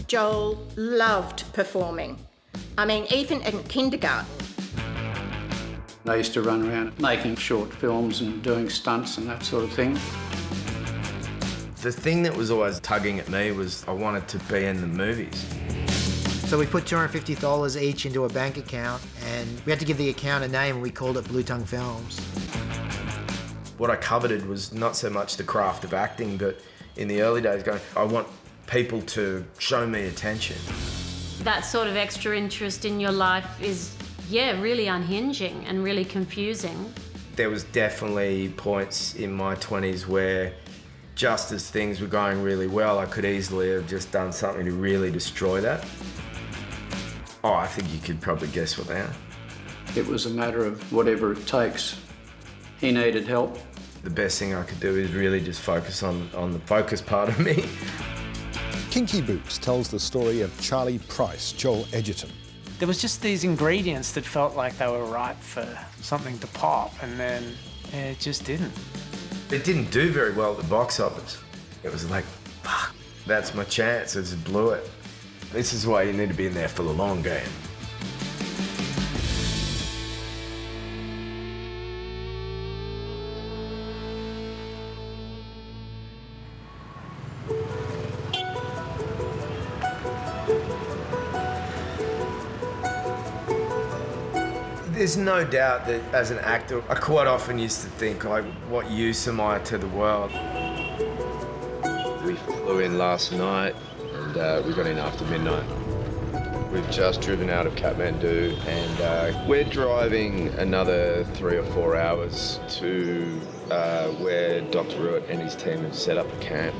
Joel loved performing. I mean, even in kindergarten. I used to run around making short films and doing stunts and that sort of thing. The thing that was always tugging at me was I wanted to be in the movies. So we put $250 each into a bank account, and we had to give the account a name, and we called it Blue Tongue Films. What I coveted was not so much the craft of acting, but in the early days going, I want people to show me attention. That sort of extra interest in your life is, yeah, really unhinging and really confusing. There was definitely points in my 20s where just as things were going really well, I could easily have just done something to really destroy that. Oh, I think you could probably guess what they are. It was a matter of whatever it takes. He needed help. The best thing I could do is really just focus on the focus part of me. Kinky Boots tells the story of Charlie Price, Joel Edgerton. There was just these ingredients that felt like they were ripe for something to pop, and then it just didn't. It didn't do very well at the box office. It was like, fuck, that's my chance, I just blew it. This is why you need to be in there for the long game. There's no doubt that as an actor, I quite often used to think, like, what use am I to the world? We flew in last night and we got in after midnight. We've just driven out of Kathmandu and we're driving another 3 or 4 hours to where Dr. Ruitt and his team have set up a camp.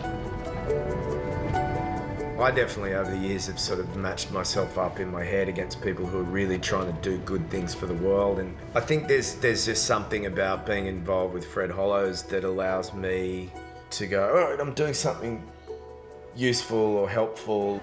I definitely, over the years, have sort of matched myself up in my head against people who are really trying to do good things for the world. And I think there's just something about being involved with Fred Hollows that allows me to go, all right, I'm doing something useful or helpful.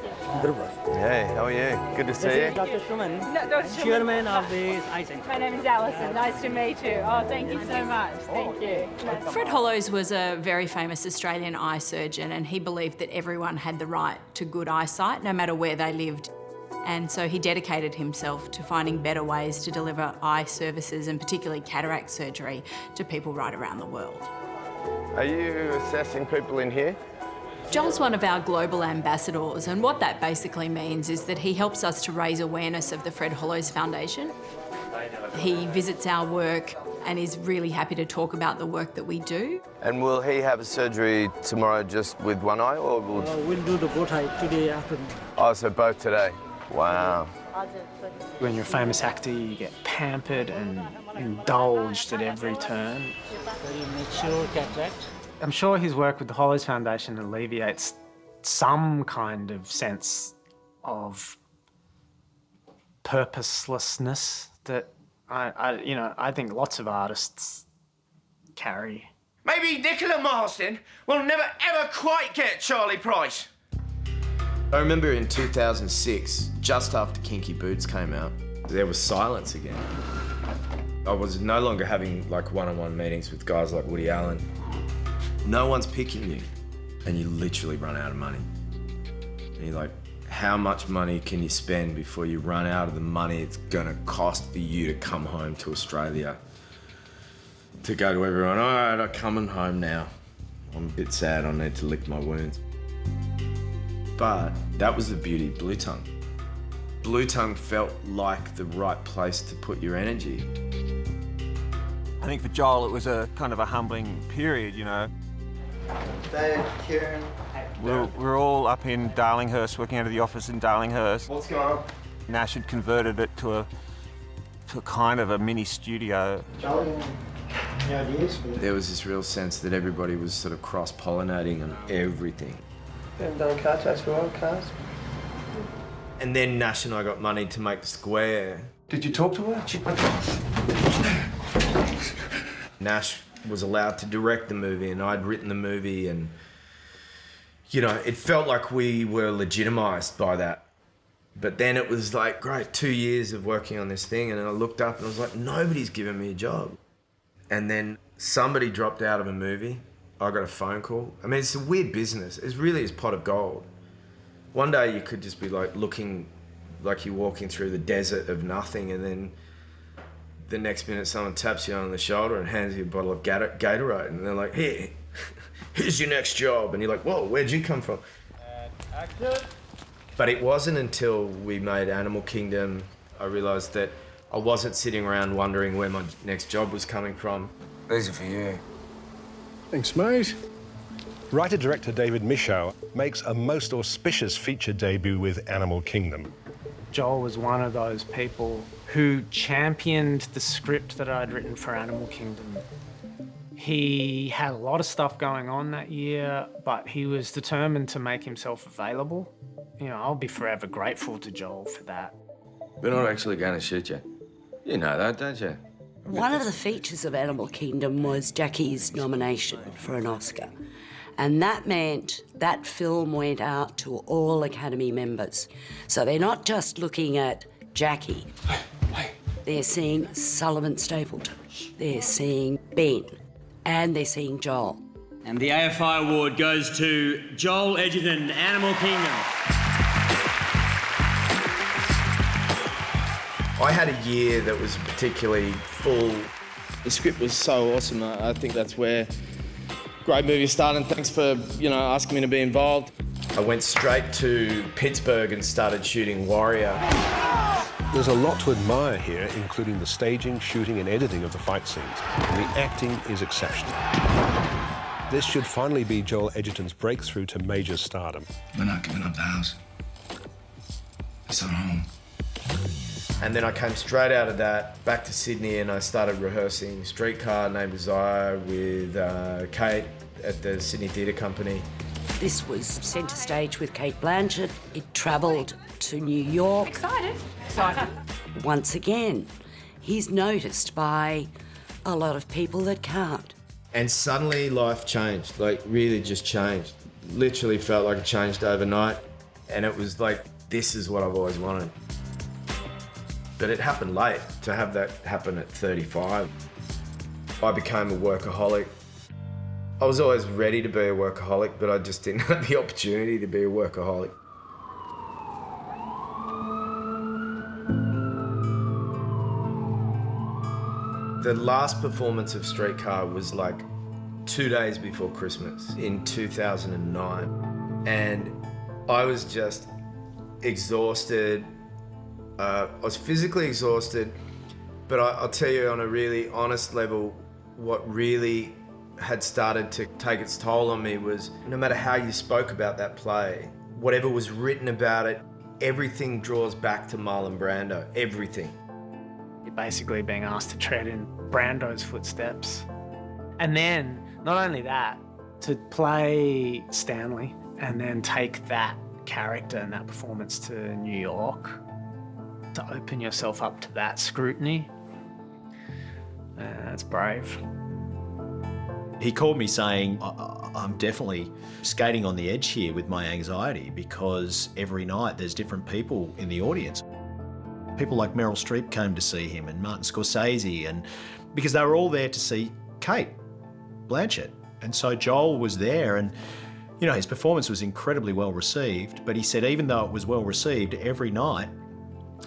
Hey, how are you? Good to see you. Dr. Schumann, No, Dr. Schumann. chairman of the Eye Center. My name is Alison. Nice to meet you. Oh, thank you so much. Thank you. Fred Hollows was a very famous Australian eye surgeon, and he believed that everyone had the right to good eyesight, no matter where they lived. And so he dedicated himself to finding better ways to deliver eye services, and particularly cataract surgery, to people right around the world. Are you assessing people in here? Joel's one of our global ambassadors, and what that basically means is that he helps us to raise awareness of the Fred Hollows Foundation. He visits our work and is really happy to talk about the work that we do. And will he have a surgery tomorrow just with one eye, or will... We'll do the both eye today afternoon. Oh, so both today? Wow. When you're a famous actor, you get pampered and indulged at every turn. Very mature cataract. I'm sure his work with the Hollows Foundation alleviates some kind of sense of purposelessness that I think lots of artists carry. Maybe Nicola Marsden will never ever quite get Charlie Price. I remember in 2006, just after Kinky Boots came out, there was silence again. I was no longer having like one-on-one meetings with guys like Woody Allen. No one's picking you, and you literally run out of money. And you're like, how much money can you spend before you run out of the money it's gonna cost for you to come home to Australia? To go to everyone, all right, I'm coming home now. I'm a bit sad, I need to lick my wounds. But that was the beauty of Blue Tongue. Blue Tongue felt like the right place to put your energy. I think for Joel, it was a kind of a humbling period, you know. Dave, Kieran. We're all up in Darlinghurst, working out of the office in Darlinghurst. What's going on? Nash had converted it to a kind of a mini studio. Charlie, any ideas? There was this real sense that everybody was sort of cross-pollinating on everything. You haven't done car tax for a while, cars? And then Nash and I got money to make the square. Did you talk to her? Nash was allowed to direct the movie, and I'd written the movie, and it felt like we were legitimized by that. But then it was like, great, 2 years of working on this thing, and then I looked up and I was like, nobody's given me a job. And then somebody dropped out of a movie. I got a phone call. I mean, it's a weird business. It really is pot of gold. One day you could just be like looking like you're walking through the desert of nothing, and then the next minute someone taps you on the shoulder and hands you a bottle of Gatorade, and they're like, here, here's your next job. And you're like, whoa, where'd you come from? Action. But it wasn't until we made Animal Kingdom I realised that I wasn't sitting around wondering where my next job was coming from. These are for you. Thanks, mate. Writer-director David Michaux makes a most auspicious feature debut with Animal Kingdom. Joel was one of those people who championed the script that I'd written for Animal Kingdom. He had a lot of stuff going on that year, but he was determined to make himself available. You know, I'll be forever grateful to Joel for that. We're not actually going to shoot you. You know that, don't you? One of the features of Animal Kingdom was Jackie's nomination for an Oscar. And that meant that film went out to all Academy members. So they're not just looking at Jackie. They're seeing Sullivan Stapleton. They're seeing Ben. And they're seeing Joel. And the AFI award goes to Joel Edgerton, Animal Kingdom. I had a year that was particularly full. The script was so awesome. I think that's where great movie started, and thanks for, asking me to be involved. I went straight to Pittsburgh and started shooting Warrior. There's a lot to admire here, including the staging, shooting and editing of the fight scenes. And the acting is exceptional. This should finally be Joel Edgerton's breakthrough to major stardom. We're not giving up the house. It's our home. And then I came straight out of that back to Sydney, and I started rehearsing Streetcar Named Desire with Kate at the Sydney Theatre Company. This was centre stage with Kate Blanchett. It travelled to New York. Excited. Once again, he's noticed by a lot of people that can't. And suddenly life changed, like really just changed. Literally felt like it changed overnight. And it was like, this is what I've always wanted. But it happened late, to have that happen at 35. I became a workaholic. I was always ready to be a workaholic, but I just didn't have the opportunity to be a workaholic. The last performance of Streetcar was like 2 days before Christmas in 2009. And I was just exhausted. I was physically exhausted, but I'll tell you on a really honest level, what really had started to take its toll on me was no matter how you spoke about that play, whatever was written about it, everything draws back to Marlon Brando, everything. You're basically being asked to tread in Brando's footsteps. And then, not only that, to play Stanley and then take that character and that performance to New York, to open yourself up to that scrutiny, that's brave. He called me saying, I'm definitely skating on the edge here with my anxiety, because every night there's different people in the audience. People like Meryl Streep came to see him, and Martin Scorsese, and because they were all there to see Kate Blanchett. And so Joel was there, and his performance was incredibly well received, but he said even though it was well received, every night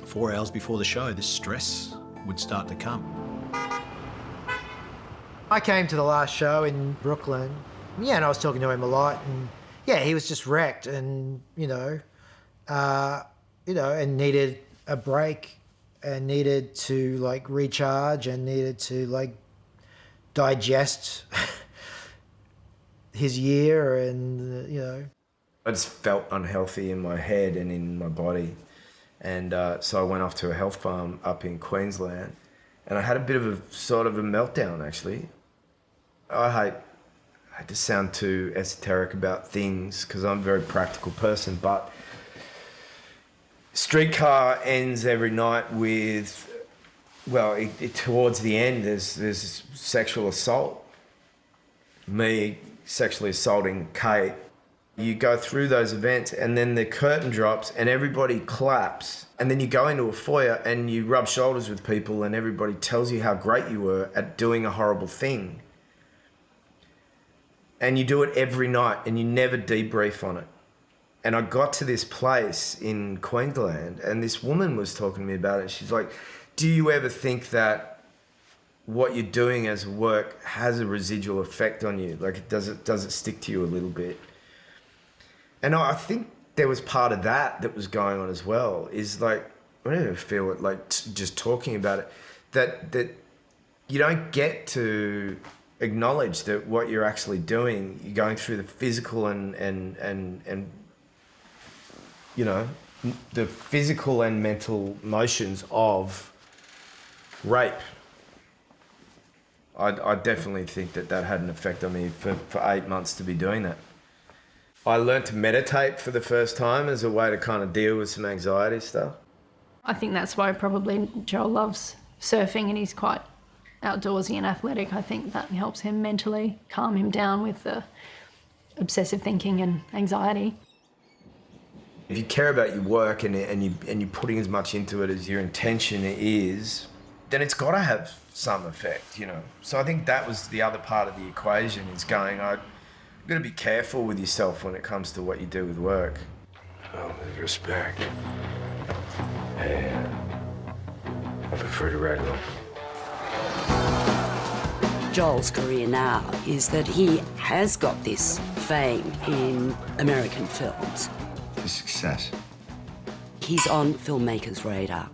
4 hours before the show, this stress would start to come. I came to the last show in Brooklyn, and I was talking to him a lot, and he was just wrecked, and and needed a break, and needed to recharge, and needed to digest his year, and I just felt unhealthy in my head and in my body. And so I went off to a health farm up in Queensland, and I had a bit of a sort of a meltdown, actually. I hate to sound too esoteric about things because I'm a very practical person, but Streetcar ends every night with, towards the end, there's sexual assault. Me sexually assaulting Kate. You go through those events and then the curtain drops and everybody claps, and then you go into a foyer and you rub shoulders with people and everybody tells you how great you were at doing a horrible thing. And you do it every night and you never debrief on it. And I got to this place in Queensland, and this woman was talking to me about it. And she's like, do you ever think that what you're doing as work has a residual effect on you? Like, does it stick to you a little bit? And I think there was part of that was going on as well, is like, I don't even feel it, like just talking about it, that you don't get to acknowledge that what you're actually doing, you're going through the physical and you know, the physical and mental motions of rape. I definitely think that had an effect on me for 8 months to be doing that. I learned to meditate for the first time as a way to kind of deal with some anxiety stuff. I think that's why probably Joel loves surfing, and he's quite outdoorsy and athletic. I think that helps him mentally calm him down with the obsessive thinking and anxiety. If you care about your work and you're putting as much into it as your intention is, then it's got to have some effect, you know. So I think that was the other part of the equation, is going, you've got to be careful with yourself when it comes to what you do with work. Oh, with respect. Hey, I prefer to ride alone. Joel's career now is that he has got this fame in American films. The success. He's on filmmakers' radar,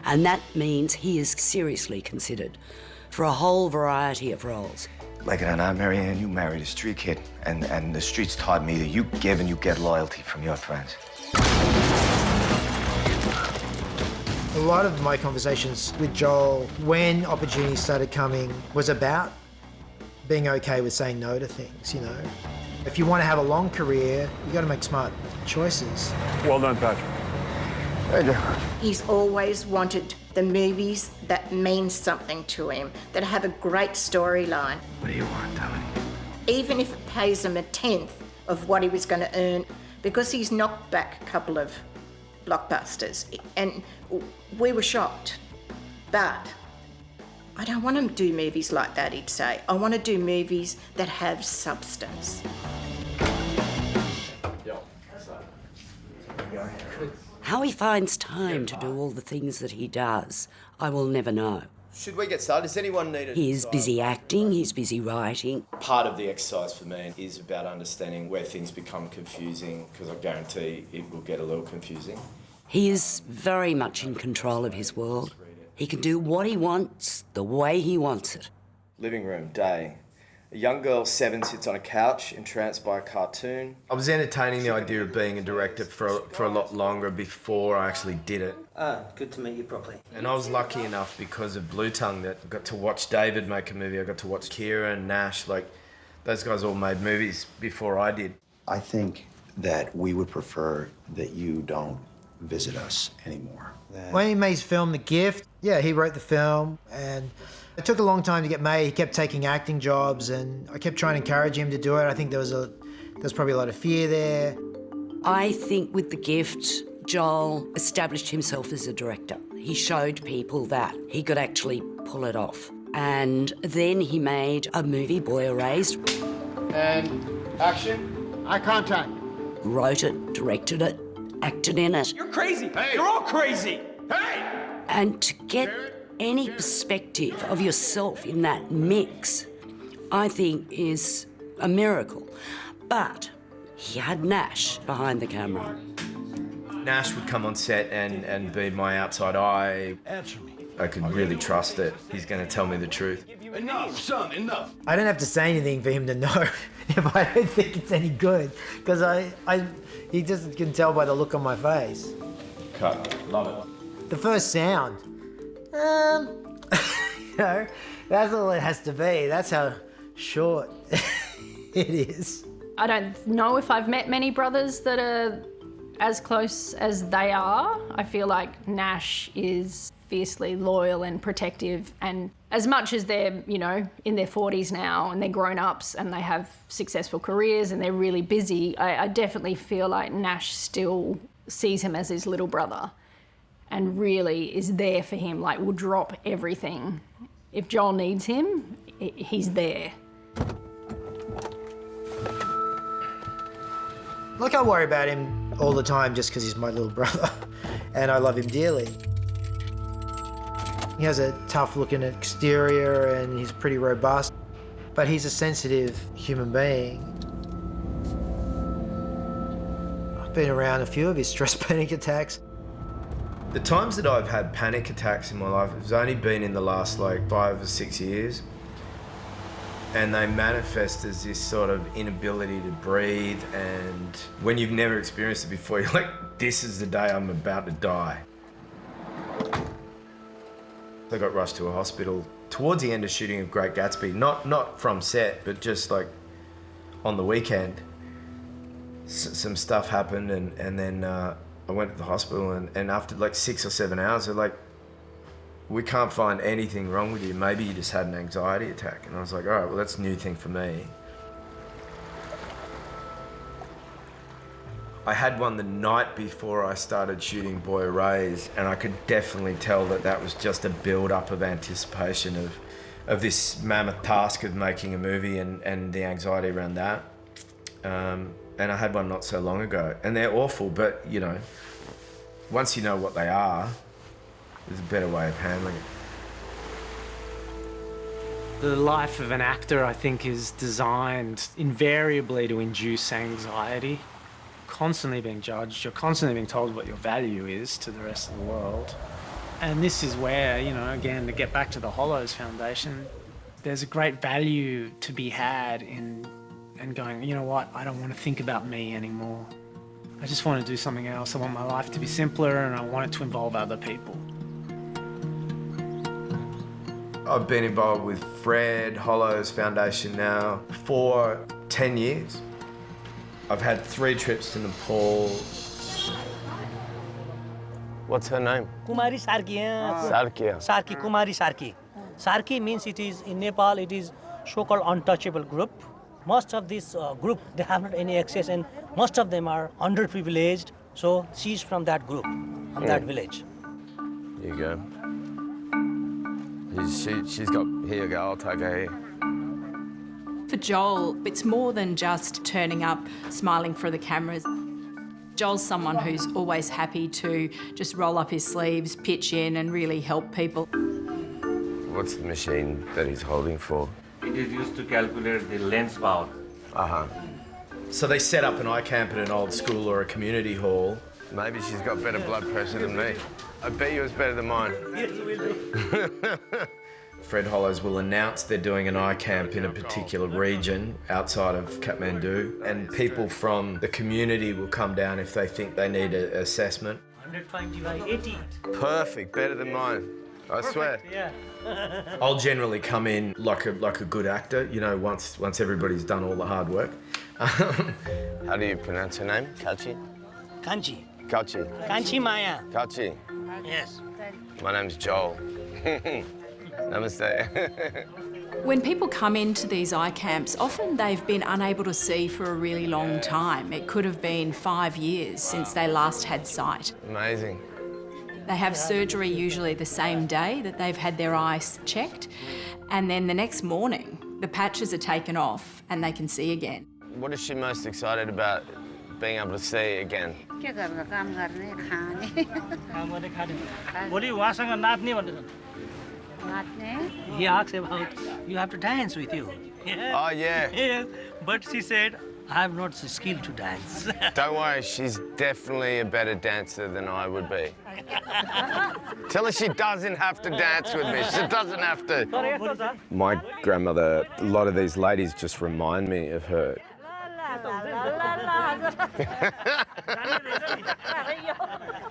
and that means he is seriously considered for a whole variety of roles. Like it or not, Marianne, you married a street kid, and the streets taught me that you give and you get loyalty from your friends. A lot of my conversations with Joel, when opportunities started coming, was about being okay with saying no to things, you know. If you want to have a long career, you got to make smart choices. Well done, Patrick. He's always wanted the movies that mean something to him, that have a great storyline. What do you want, Tony? Even if it pays him a tenth of what he was going to earn, because he's knocked back a couple of blockbusters, and we were shocked. But I don't want to do movies like that, he'd say. I want to do movies that have substance. How he finds time to do all the things that he does, I will never know. Should we get started? Does anyone need it? He is busy acting, he's busy writing. Part of the exercise for me is about understanding where things become confusing, because I guarantee it will get a little confusing. He is very much in control of his world. He can do what he wants, the way he wants it. Living room, day. A young girl, 7, sits on a couch, entranced by a cartoon. I was entertaining the idea of being a director for a lot longer before I actually did it. Good to meet you properly. And I was lucky enough, because of Blue Tongue, that I got to watch David make a movie. I got to watch Kira and Nash. Like, those guys all made movies before I did. I think that we would prefer that you don't visit us anymore. When he made his film The Gift, yeah, he wrote the film, and it took a long time to get made. He kept taking acting jobs, and I kept trying to encourage him to do it. I think there was probably a lot of fear there. I think with The Gift, Joel established himself as a director. He showed people that he could actually pull it off. And then he made a movie, Boy Erased. And action. Eye contact. Wrote it, directed it, acted in it. You're crazy. Hey. You're all crazy. Hey! And to get any perspective of yourself in that mix, I think is a miracle. But he had Nash behind the camera. Nash would come on set and be my outside eye. Answer me. I could really trust that he's going to tell me the truth. Enough, son, enough. I don't have to say anything for him to know if I don't think it's any good, because he just can tell by the look on my face. Cut. Love it. The first sound, you know, that's all it has to be. That's how short it is. I don't know if I've met many brothers that are as close as they are. I feel like Nash is fiercely loyal and protective, and as much as they're, you know, in their 40s now and they're grown-ups and they have successful careers and they're really busy, I definitely feel like Nash still sees him as his little brother and really is there for him, like will drop everything. If Joel needs him, he's there. Like, I worry about him all the time just because he's my little brother and I love him dearly. He has a tough-looking exterior and he's pretty robust, but he's a sensitive human being. I've been around a few of his stress panic attacks. The times that I've had panic attacks in my life has only been in the last like 5 or 6 years. And they manifest as this sort of inability to breathe, and when you've never experienced it before, you're like, this is the day I'm about to die. I got rushed to a hospital towards the end of shooting of Great Gatsby, not from set, but just like on the weekend. Some stuff happened, and then I went to the hospital, and after like 6 or 7 hours, they're like, we can't find anything wrong with you. Maybe you just had an anxiety attack. And I was like, all right, well, that's a new thing for me. I had one the night before I started shooting Boy Rays, and I could definitely tell that that was just a build-up of anticipation of this mammoth task of making a movie and the anxiety around that. And I had one not so long ago. And they're awful, but, you know, once you know what they are, there's a better way of handling it. The life of an actor, I think, is designed invariably to induce anxiety. Constantly being judged, you're constantly being told what your value is to the rest of the world. And this is where, you know, again, to get back to the Hollows Foundation, there's a great value to be had in going, you know what, I don't want to think about me anymore. I just want to do something else. I want my life to be simpler, and I want it to involve other people. I've been involved with Fred Hollows Foundation now for 10 years. I've had 3 trips to Nepal. What's her name? Kumari Sarki. Sarki. Sarki, Kumari Sarki. Sarki means it is, in Nepal, it is so-called untouchable group. Most of this group, they have not any access, and most of them are underprivileged. So she's from that group, from that village. Here you go. She's got, here you go, I'll take her here. For Joel, it's more than just turning up, smiling for the cameras. Joel's someone who's always happy to just roll up his sleeves, pitch in and really help people. What's the machine that he's holding for? It is used to calculate the lens power. Uh-huh. So they set up an eye camp at an old school or a community hall. Maybe she's got better blood pressure than me. I bet you it's better than mine. Yes, we will. Fred Hollows will announce they're doing an eye camp in a particular region outside of Kathmandu, and people from the community will come down if they think they need an assessment. 120 by 80. Perfect, better than mine. I swear. Yeah. I'll generally come in like a good actor, you know, once everybody's done all the hard work. How do you pronounce her name? Kachi? Kanchi. Kachi. Kanchi Maya. Kachi. Yes. My name's Joel. Namaste. When people come into these eye camps, often they've been unable to see for a really long time. It could have been 5 years since they last had sight. Amazing. They have surgery usually the same day that they've had their eyes checked, and then the next morning, the patches are taken off and they can see again. What is she most excited about being able to see again? He asks about, you have to dance with you. Yeah. Oh, yeah. Yes. But she said, I have not the skill to dance. Don't worry, she's definitely a better dancer than I would be. Tell her she doesn't have to dance with me. She doesn't have to. My grandmother, a lot of these ladies just remind me of her.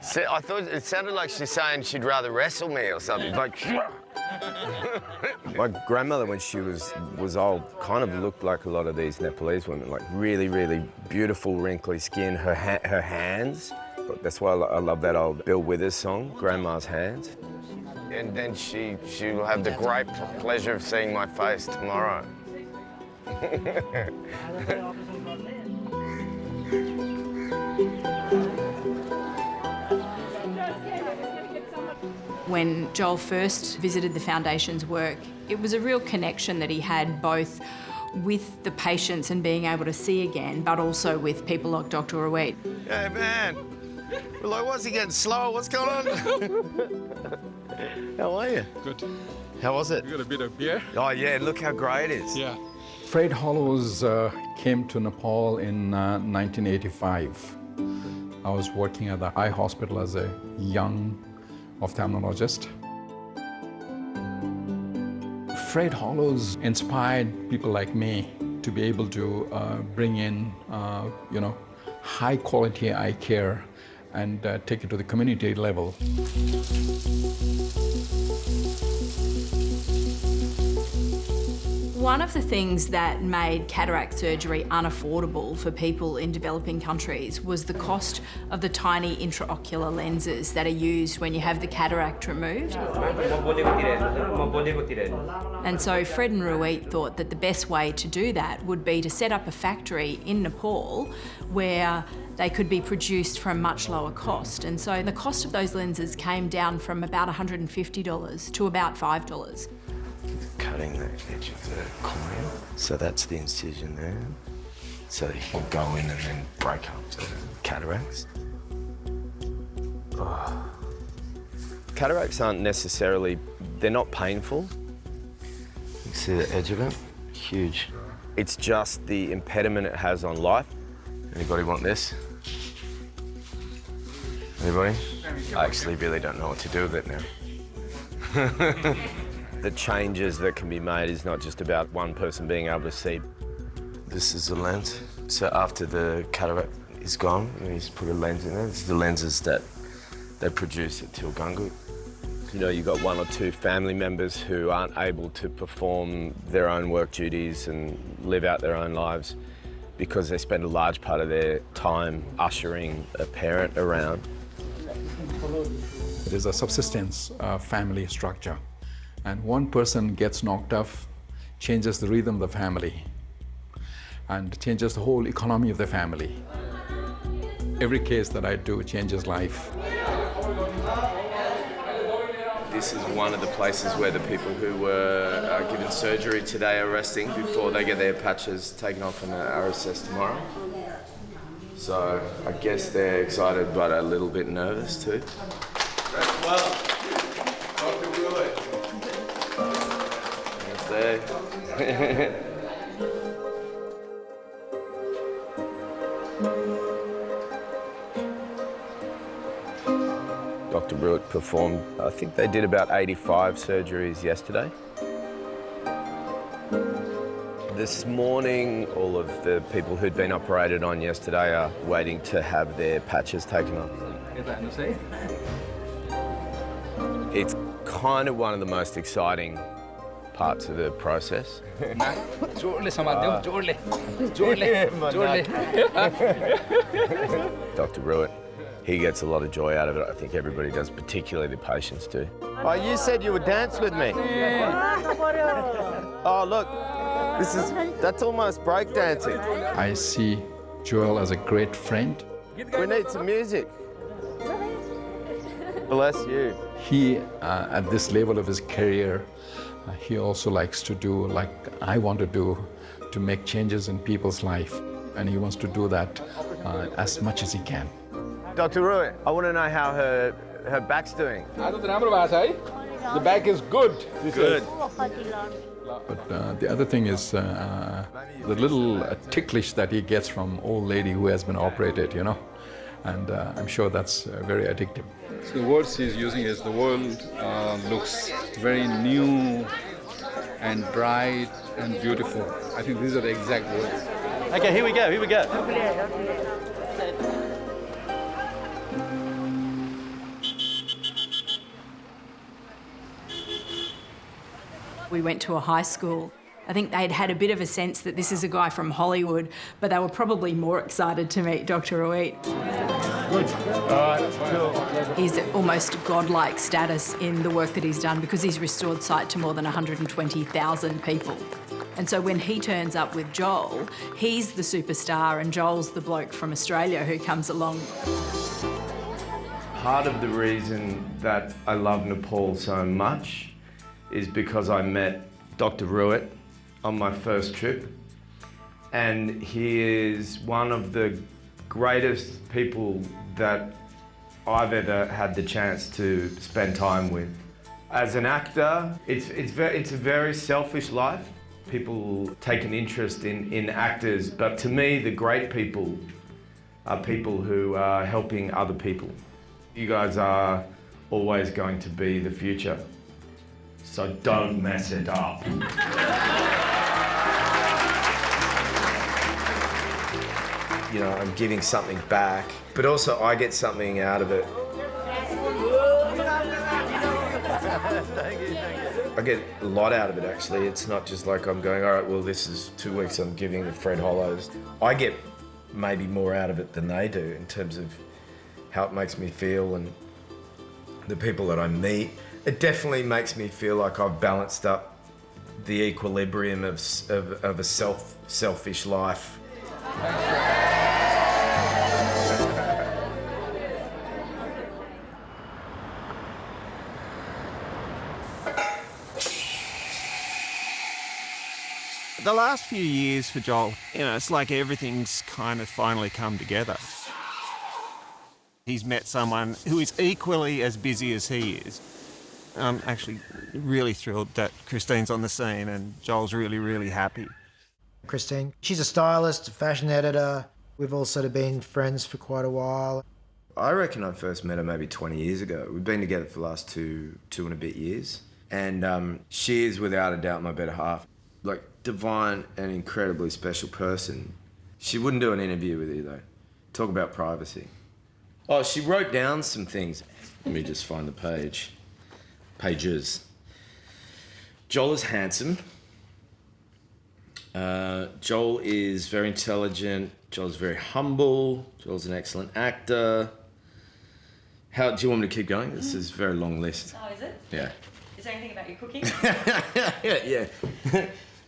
See, I thought it sounded like she's saying she'd rather wrestle me or something. Like, my grandmother, when she was old, kind of looked like a lot of these Nepalese women, like really, really beautiful, wrinkly skin. Her hands. That's why I love that old Bill Withers song, Grandma's Hands. And then she'll have the great pleasure of seeing my face tomorrow. When Joel first visited the Foundation's work, it was a real connection that he had both with the patients and being able to see again, but also with people like Dr. Ruiz. Hey, man. Well, like, what's he getting slow? What's going on? How are you? Good. How was it? You got a bit of beer? Oh, yeah, look how great it is. Yeah. Fred Hollows came to Nepal in 1985. I was working at the eye hospital as a young ophthalmologist. Fred Hollows inspired people like me to be able to bring in, high quality eye care and take it to the community level. One of the things that made cataract surgery unaffordable for people in developing countries was the cost of the tiny intraocular lenses that are used when you have the cataract removed. And so Fred and Ruiz thought that the best way to do that would be to set up a factory in Nepal where they could be produced for a much lower cost. And so the cost of those lenses came down from about $150 to about $5. Cutting the edge of the cornea. So that's the incision there. So you can go in and then break up the cataracts. Oh. Cataracts aren't necessarily, they're not painful. You can see the edge of it, huge. It's just the impediment it has on life. Anybody want this? Anybody? I actually really don't know what to do with it now. The changes that can be made is not just about one person being able to see. This is the lens. So after the cataract is gone, you just put a lens in there. This is the lenses that they produce at Tilgungut. You know, you've got one or two family members who aren't able to perform their own work duties and live out their own lives because they spend a large part of their time ushering a parent around. It is a subsistence family structure. And one person gets knocked off, changes the rhythm of the family, and changes the whole economy of the family. Every case that I do changes life. This is one of the places where the people who were given surgery today are resting before they get their patches taken off and are assessed tomorrow. So I guess they're excited but a little bit nervous too. Well, Dr. Ruiz. There. Dr. Ruiz performed, I think they did about 85 surgeries yesterday. This morning, all of the people who'd been operated on yesterday are waiting to have their patches taken off. It's kind of one of the most exciting parts of the process. Dr. Ruiz, he gets a lot of joy out of it. I think everybody does, particularly the patients do. Oh, you said you would dance with me. Oh, look, that's almost breakdancing. I see Joel as a great friend. We need some music. Bless you. He, at this level of his career, he also likes to do like I want to do, to make changes in people's life. And he wants to do that as much as he can. Dr. Ruiz, I want to know how her back's doing. The back is good. Good. But the other thing is the little ticklish that he gets from old lady who has been operated, you know, and I'm sure that's very addictive. So the words he's using is the world looks very new and bright and beautiful. I think these are the exact words. Okay, here we go. We went to a high school. I think they'd had a bit of a sense that this is a guy from Hollywood, but they were probably more excited to meet Dr. Ruiz. Good. All right, cool. He's almost godlike status in the work that he's done because he's restored sight to more than 120,000 people. And so when he turns up with Joel, he's the superstar and Joel's the bloke from Australia who comes along. Part of the reason that I love Nepal so much is because I met Dr. Ruiz on my first trip. And he is one of the greatest people that I've ever had the chance to spend time with. As an actor, it's a very selfish life. People take an interest in actors, but to me, the great people are people who are helping other people. You guys are always going to be the future, so don't mess it up. You know, I'm giving something back, but also I get something out of it. I get a lot out of it, actually. It's not just like I'm going, all right, well, this is 2 weeks I'm giving to Fred Hollows. I get maybe more out of it than they do in terms of how it makes me feel and the people that I meet. It definitely makes me feel like I've balanced up the equilibrium of a selfish life. The last few years for Joel, you know, it's like everything's kind of finally come together. He's met someone who is equally as busy as he is. I'm actually really thrilled that Christine's on the scene and Joel's really, really happy. Christine, she's a stylist, a fashion editor. We've all sort of been friends for quite a while. I reckon I first met her maybe 20 years ago. We've been together for the last two and a bit years. And she is without a doubt my better half. Like, divine and incredibly special person. She wouldn't do an interview with you though. Talk about privacy. Oh, she wrote down some things. Let me just find the page. Pages. Joel is handsome. Joel is very intelligent. Joel's very humble. Joel's an excellent actor. How do you want me to keep going? This is a very long list. Oh, is it? Yeah. Is there anything about your cooking? Yeah.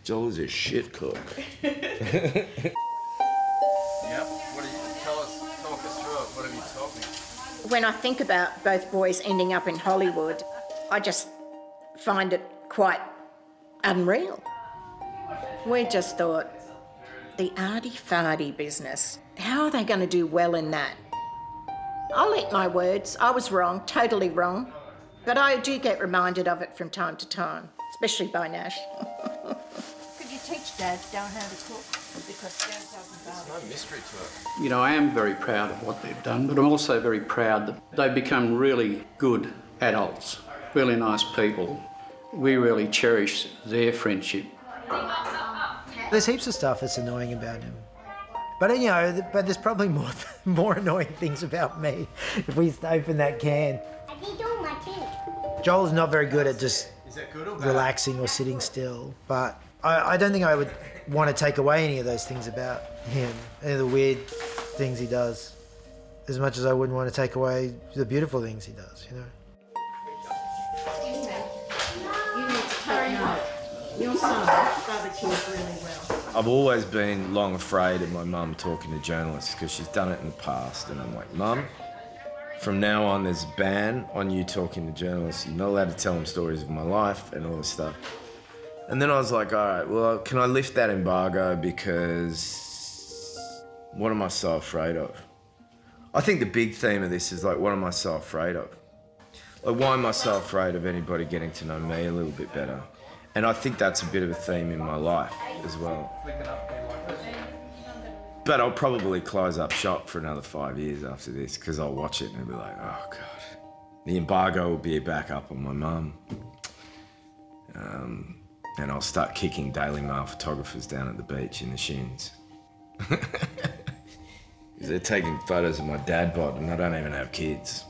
Joel is a shit cook. Yep. What do you tell us? Talk us through it. What have you taught me? When I think about both boys ending up in Hollywood, I just find it quite unreal. We just thought, the arty-farty business, how are they going to do well in that? I'll eat my words. I was wrong, totally wrong. But I do get reminded of it from time to time, especially by Nash. Could you teach Dad down how to cook? Because Dad doesn't know. There's no mystery to it. You know, I am very proud of what they've done, but I'm also very proud that they've become really good adults, really nice people. We really cherish their friendship. There's heaps of stuff that's annoying about him. But, you know, but there's probably more annoying things about me if we open that can. Joel's not very good at just relaxing or sitting still, but I don't think I would want to take away any of those things about him, any of the weird things he does, as much as I wouldn't want to take away the beautiful things he does, you know. Your son barbecues really well. I've always been long afraid of my mum talking to journalists because she's done it in the past, and I'm like, Mum, from now on there's a ban on you talking to journalists. You're not allowed to tell them stories of my life and all this stuff. And then I was like, all right, well, can I lift that embargo because what am I so afraid of? I think the big theme of this is like, what am I so afraid of? Like, why am I so afraid of anybody getting to know me a little bit better? And I think that's a bit of a theme in my life as well. But I'll probably close up shop for another 5 years after this because I'll watch it and I'll be like, oh God. The embargo will be back up on my mum. And I'll start kicking Daily Mail photographers down at the beach in the shins. They're taking photos of my dad bod and I don't even have kids.